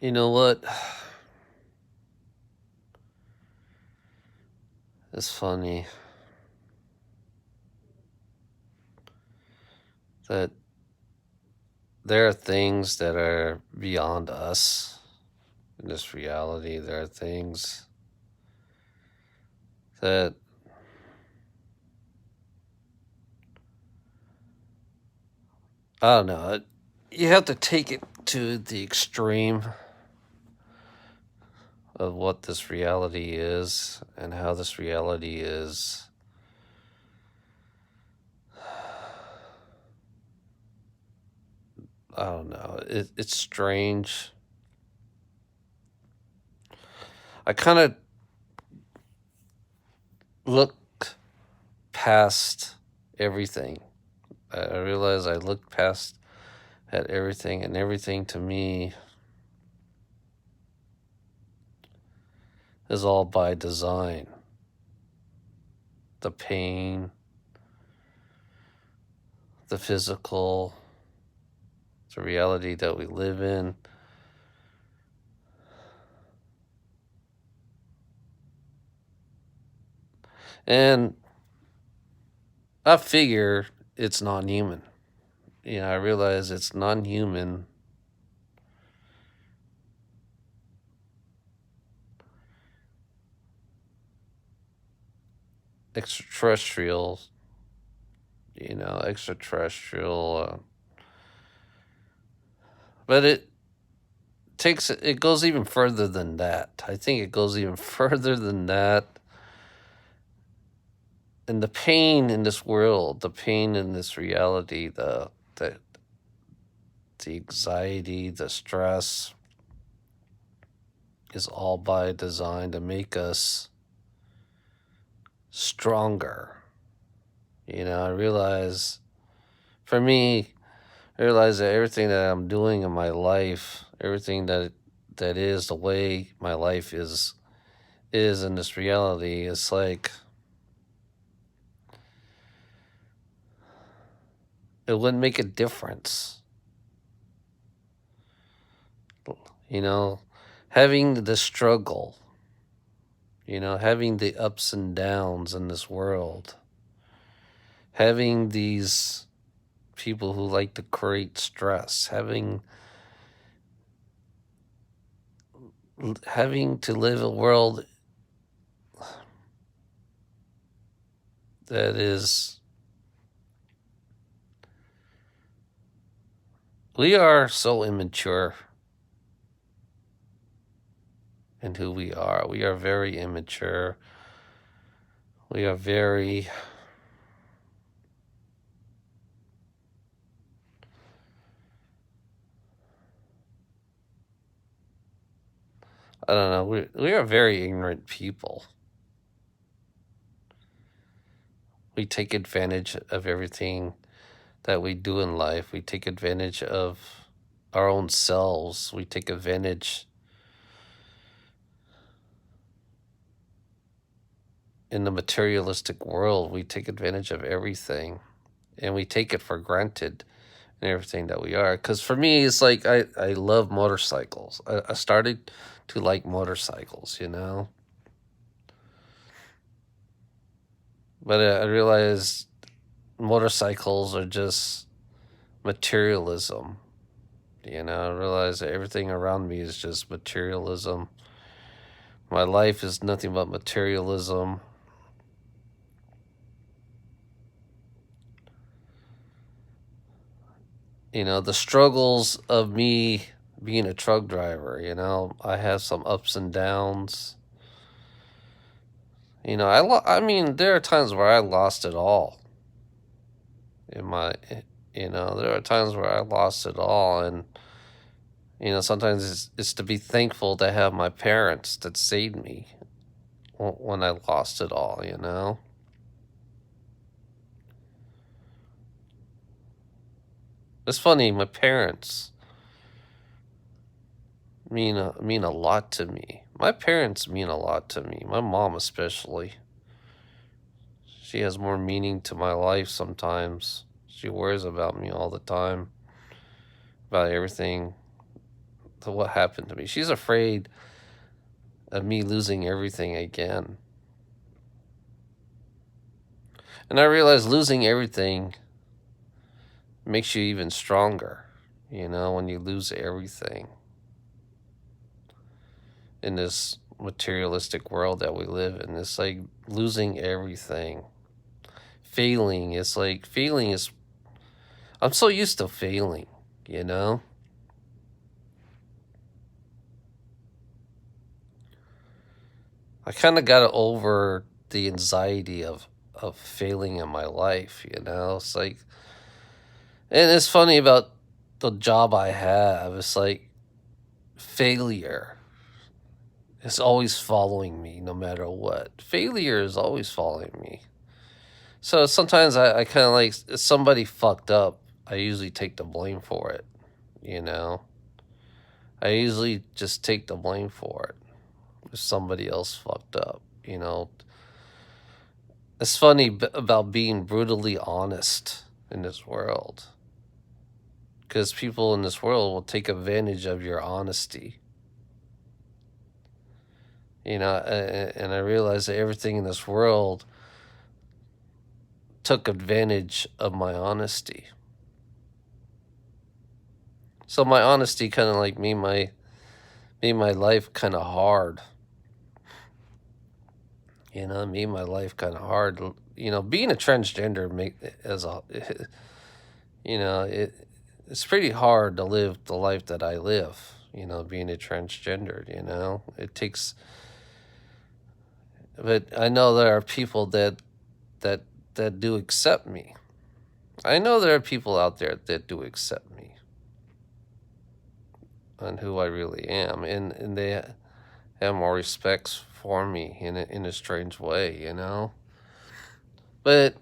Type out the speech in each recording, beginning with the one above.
You know what? It's funny that there are things that are beyond us in this reality. There are things that I don't know. You have to take it to the extreme of what this reality is and how this reality is. I don't know. It's strange. I kind of look past everything. I realize I looked past at everything, and everything to me is all by design. The pain, the physical, the reality that we live in. And I figure it's non-human. I realize it's non-human. Extraterrestrial, extraterrestrial. But it goes even further than that. I think it goes even further than that. And the pain in this world, the pain in this reality, the anxiety, the stress is all by design to make us stronger. I realize, for me, I realize that everything that I'm doing in my life, everything that is the way my life is in this reality, it's like it wouldn't make a difference. Having the struggle, having the ups and downs in this world, having these people who like to create stress, having to live a world that is, we are so immature in who we are. We are very immature. We are very I don't know. We are very ignorant people. We take advantage of everything that we do in life. We take advantage of our own selves. We take advantage in the materialistic world. We take advantage of everything, and we take it for granted in everything that we are. Because for me, it's like I love motorcycles. I started to like motorcycles, But I realized motorcycles are just materialism. I realize that everything around me is just materialism. My life is nothing but materialism. The struggles of me being a truck driver, I have some ups and downs. I mean, there are times where I lost it all. There are times where I lost it all, and sometimes it's to be thankful to have my parents that saved me when I lost it all. It's funny, my parents mean a lot to me. My parents mean a lot to me. My mom especially. She has more meaning to my life sometimes. She worries about me all the time, about everything to what happened to me. She's afraid of me losing everything again. And I realized losing everything makes you even stronger, when you lose everything in this materialistic world that we live in. It's like losing everything. Failing, it's like failing is, I'm so used to failing, you know? I kind of got over the anxiety of failing in my life, It's like, and it's funny about the job I have. It's like failure is always following me no matter what. Failure is always following me. So sometimes I kind of like, if somebody fucked up, I usually take the blame for it, you know? I usually just take the blame for it if somebody else fucked up. It's funny about being brutally honest in this world, because people in this world will take advantage of your honesty. And I realized that everything in this world took advantage of my honesty. So my honesty kind of like made my life kind of hard. Made my life kind of hard. Being a transgender it's pretty hard to live the life that I live. Being a transgender. It takes. But I know there are people that that do accept me. I know there are people out there that do accept me on who I really am, and they have more respects for me in a strange way. But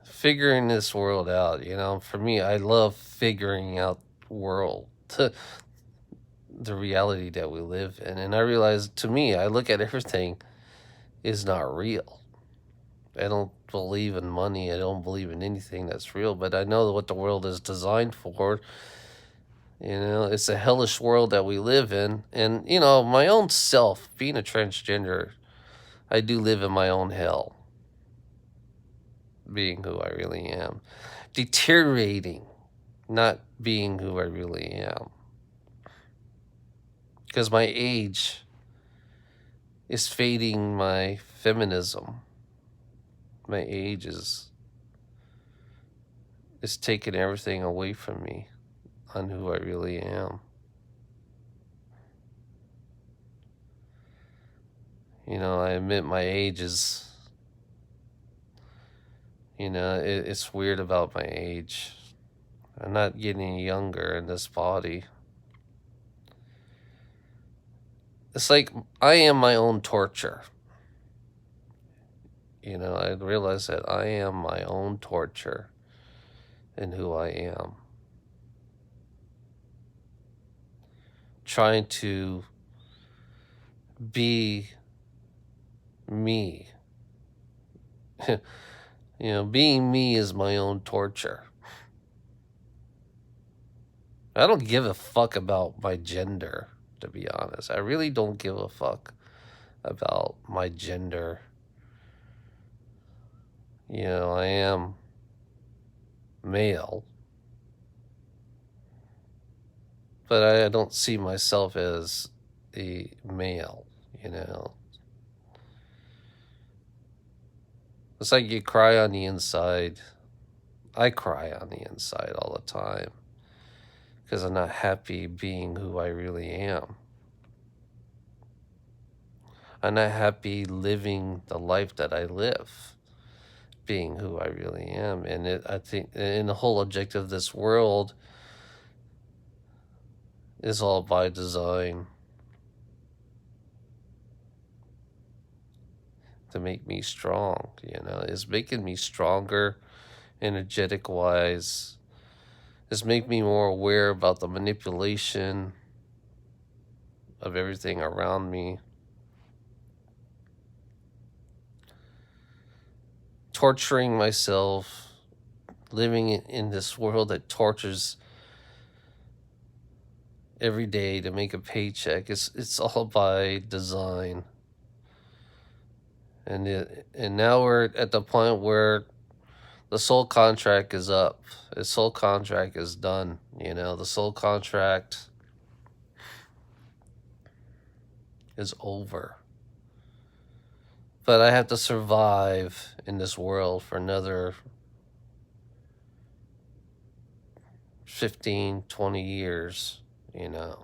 figuring this world out. For me, I love figuring out world. The reality that we live in. And I realize, to me, I look at everything is not real. I don't believe in money. I don't believe in anything that's real, but I know what the world is designed for. It's a hellish world that we live in. And, my own self, being a transgender, I do live in my own hell, being who I really am. Deteriorating, not being who I really am. Because my age is fading my feminism. My age is taking everything away from me on who I really am. I admit my age is, it's weird about my age. I'm not getting younger in this body. It's like I am my own torture. I realize that I am my own torture in who I am. Trying to be me. Being me is my own torture. I don't give a fuck about my gender, to be honest. I really don't give a fuck about my gender. I am male, but I don't see myself as a male. It's like you cry on the inside. I cry on the inside all the time because I'm not happy being who I really am. I'm not happy living the life that I live, being who I really am. And I think, and the whole objective of this world is all by design to make me strong. It's making me stronger, energetic wise. It's making me more aware about the manipulation of everything around me torturing myself, living in this world that tortures every day to make a paycheck. It's all by design. And now we're at the point where the soul contract is up. The soul contract is done. The soul contract is over. But I have to survive in this world for another 15, 20 years, I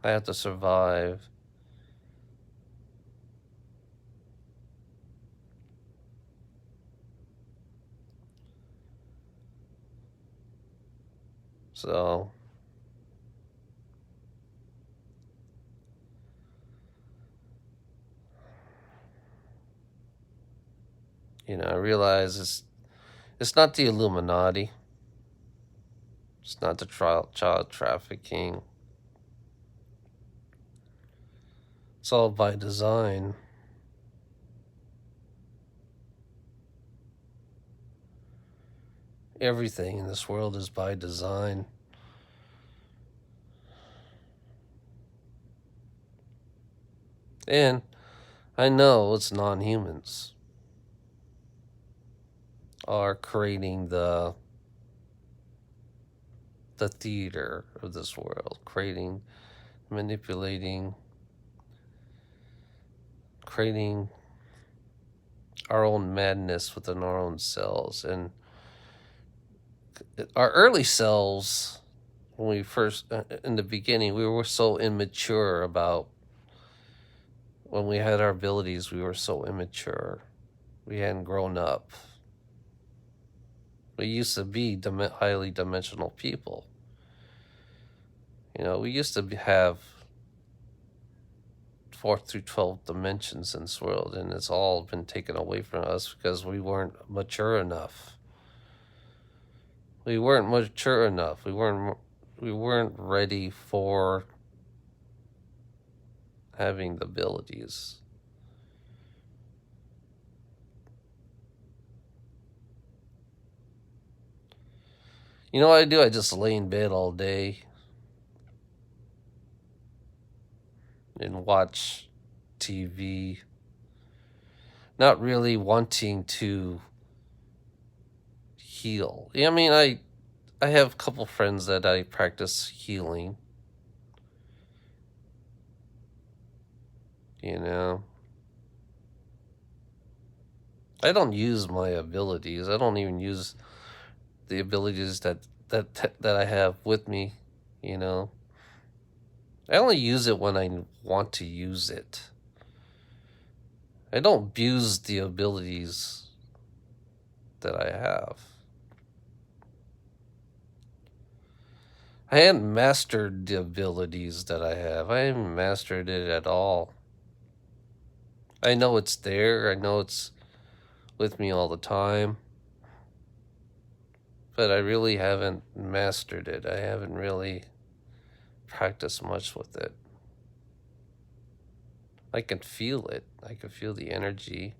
have to survive. So, I realize it's not the Illuminati. It's not the child trafficking. It's all by design. Everything in this world is by design. And I know it's non-humans are creating the theater of this world, creating, manipulating, creating our own madness within our own selves. And our early selves, when we first, in the beginning, we were so immature about when we had our abilities. We were so immature. We hadn't grown up. We used to be highly dimensional people. We used to have 4 through 12 dimensions in this world, and it's all been taken away from us because we weren't mature enough. We weren't mature enough. We weren't ready for having the abilities. You know what I do? I just lay in bed all day and watch TV, not really wanting to heal. I mean, I have a couple friends that I practice healing. I don't use my abilities. I don't even use the abilities that I have with me. I only use it when I want to use it. I don't abuse the abilities that I have. I haven't mastered the abilities that I have. I haven't mastered it at all. I know it's there. I know it's with me all the time. But I really haven't mastered it. I haven't really practiced much with it. I can feel it. I can feel the energy.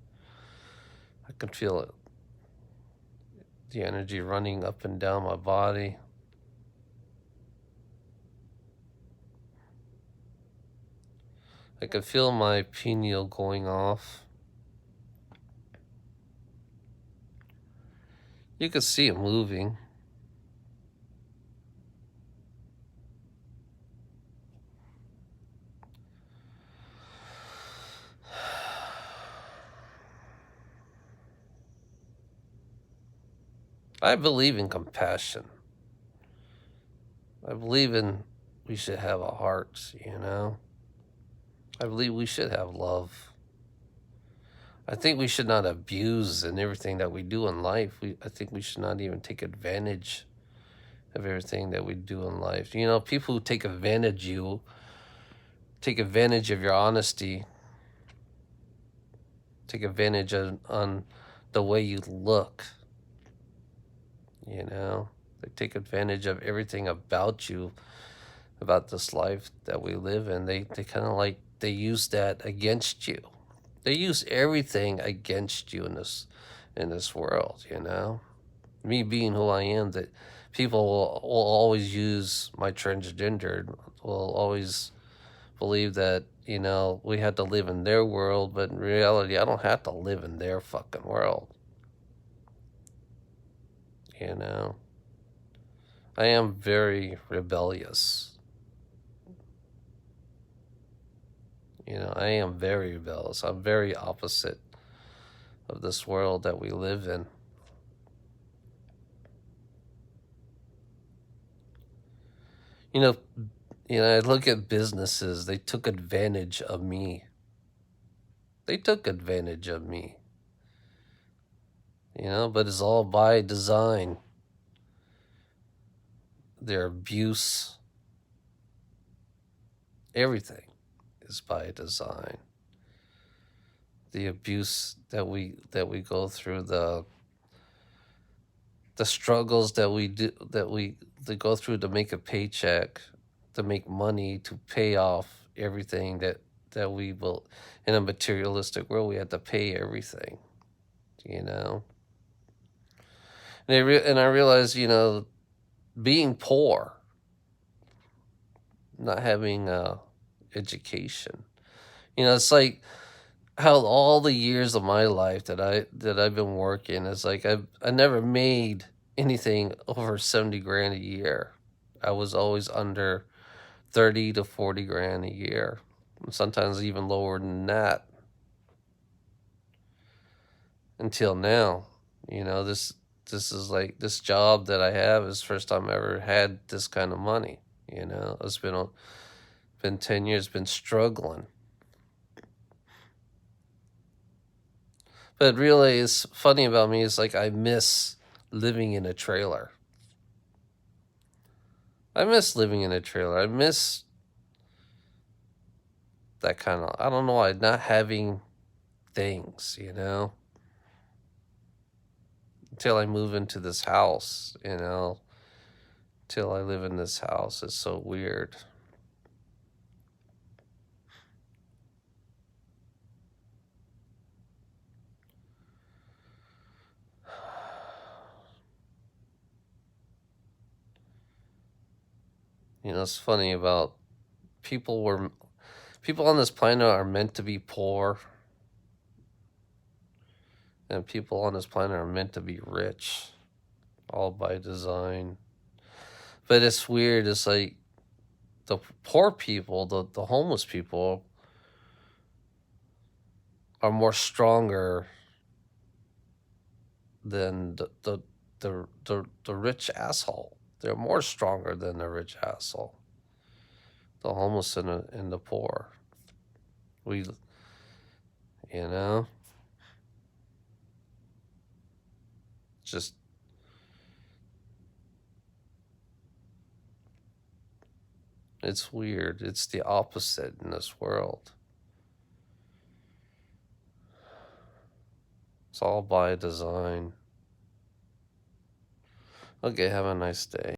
I can feel it. The energy running up and down my body. I can feel my pineal going off. You can see it moving. I believe in compassion. I believe we should have a heart, I believe we should have love. I think we should not abuse in everything that we do in life. I think we should not even take advantage of everything that we do in life. People who take advantage of your honesty, take advantage on the way you look. They take advantage of everything about you, about this life that we live in. They kind of like they use that against you. They use everything against you in this world, you know? Me being who I am, that people will always use my transgender, will always believe that, you know, we had to live in their world, but in reality, I don't have to live in their fucking world, you know? I am very rebellious. You know, I am very rebellious. I'm very opposite of this world that we live in. You know, I look at businesses, they took advantage of me. They took advantage of me. You know, but it's all by design. Their abuse, everything is by design. The abuse that we go through, the struggles that we do that go through to make a paycheck, to make money, to pay off everything that we will. In a materialistic world, we have to pay everything, you know. And I realized, you know, being poor, not having education, you know, it's like how all the years of my life that I've been working, it's like I never made anything over 70 grand a year. I was always under 30 to 40 grand a year, sometimes even lower than that, until now. You know, this is like, this job that I have is the first time I ever had this kind of money. You know, it's been 10 years, been struggling. But really, it's funny about me is like I miss living in a trailer. I miss living in a trailer. I miss that kind of, I don't know why, not having things, you know, until I move into this house, you know, till I live in this house. It's so weird. You know, it's funny about people on this planet are meant to be poor, and people on this planet are meant to be rich, all by design. But it's weird. It's like the poor people, the homeless people, are more stronger than the rich asshole. They're more stronger than the rich asshole. The homeless and the poor. We, you know, just, it's weird. It's the opposite in this world. It's all by design. Okay, have a nice day.